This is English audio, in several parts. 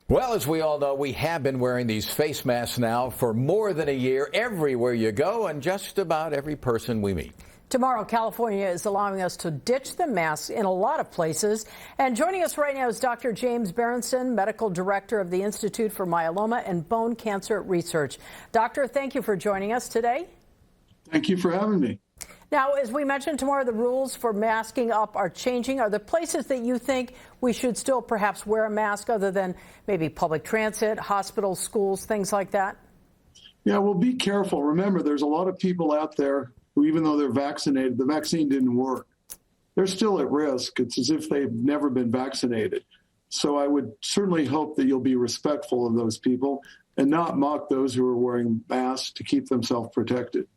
Well, as we all know, we have been wearing these face masks now for more than a year, everywhere you go and just about every person we meet. Tomorrow, California is allowing us to ditch the masks in a lot of places. And joining us right now is Dr. James Berenson, Medical Director of the Institute for Myeloma and Bone Cancer Research. Doctor, thank you for joining us today. Thank you for having me. Now, as we mentioned tomorrow, the rules for masking up are changing. Are there places that you think we should still perhaps wear a mask other than maybe public transit, hospitals, schools, things like that? Yeah, well, be careful. Remember, there's a lot of people out there who, even though they're vaccinated, the vaccine didn't work. They're still at risk. It's as if they've never been vaccinated. So I would certainly hope that you'll be respectful of those people and not mock those who are wearing masks to keep themselves protected.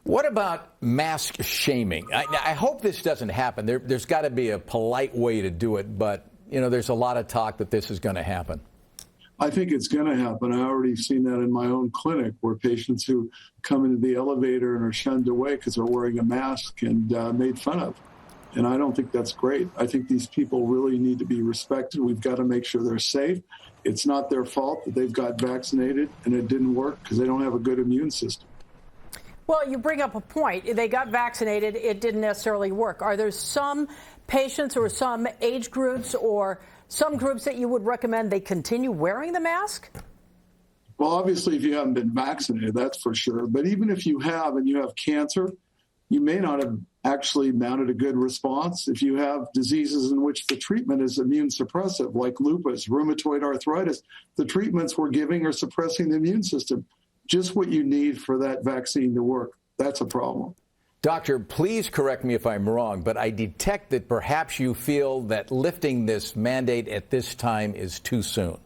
What about mask shaming? I hope this doesn't happen. There's got to be a polite way to do it, but, you know, there's a lot of talk that this is going to happen. I think it's going to happen. I already seen that in my own clinic where patients who come into the elevator and are shunned away because they're wearing a mask and made fun of. And I don't think that's great. I think these people really need to be respected. We've got to make sure they're safe. It's not their fault that they've got vaccinated and it didn't work because they don't have a good immune system. Well, you bring up a point. They got vaccinated. It didn't necessarily work. Are there some patients or some age groups or some groups that you would recommend they continue wearing the mask? Well, obviously, if you haven't been vaccinated, that's for sure. But even if you have and you have cancer, you may not have actually mounted a good response. If you have diseases in which the treatment is immune suppressive, like lupus, rheumatoid arthritis, the treatments we're giving are suppressing the immune system. Just what you need for that vaccine to work. That's a problem. Doctor, please correct me if I'm wrong, but I detect that perhaps you feel that lifting this mandate at this time is too soon.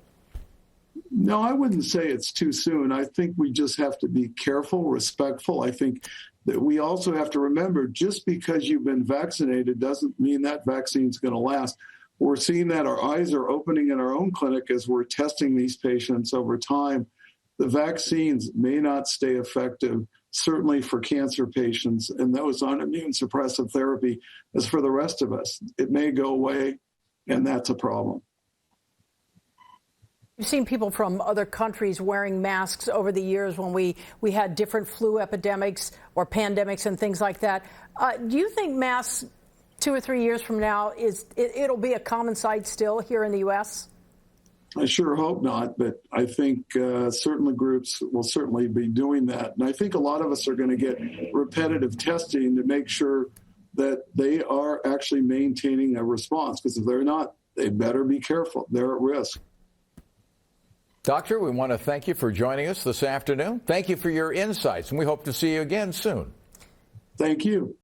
No, I wouldn't say it's too soon. I think we just have to be careful, respectful. I think that we also have to remember just because you've been vaccinated doesn't mean that vaccine's going to last. We're seeing that our eyes are opening in our own clinic as we're testing these patients over time. The vaccines may not stay effective, certainly for cancer patients and those on immune suppressive therapy, as for the rest of us. It may go away, and that's a problem. You've seen people from other countries wearing masks over the years when we had different flu epidemics or pandemics and things like that. Do you think masks 2 or 3 years from now, it'll be a common sight still here in the U.S.? I sure hope not, but I think certain groups will certainly be doing that. And I think a lot of us are going to get repetitive testing to make sure that they are actually maintaining a response, because if they're not, they better be careful. They're at risk. Doctor, we want to thank you for joining us this afternoon. Thank you for your insights, and we hope to see you again soon. Thank you.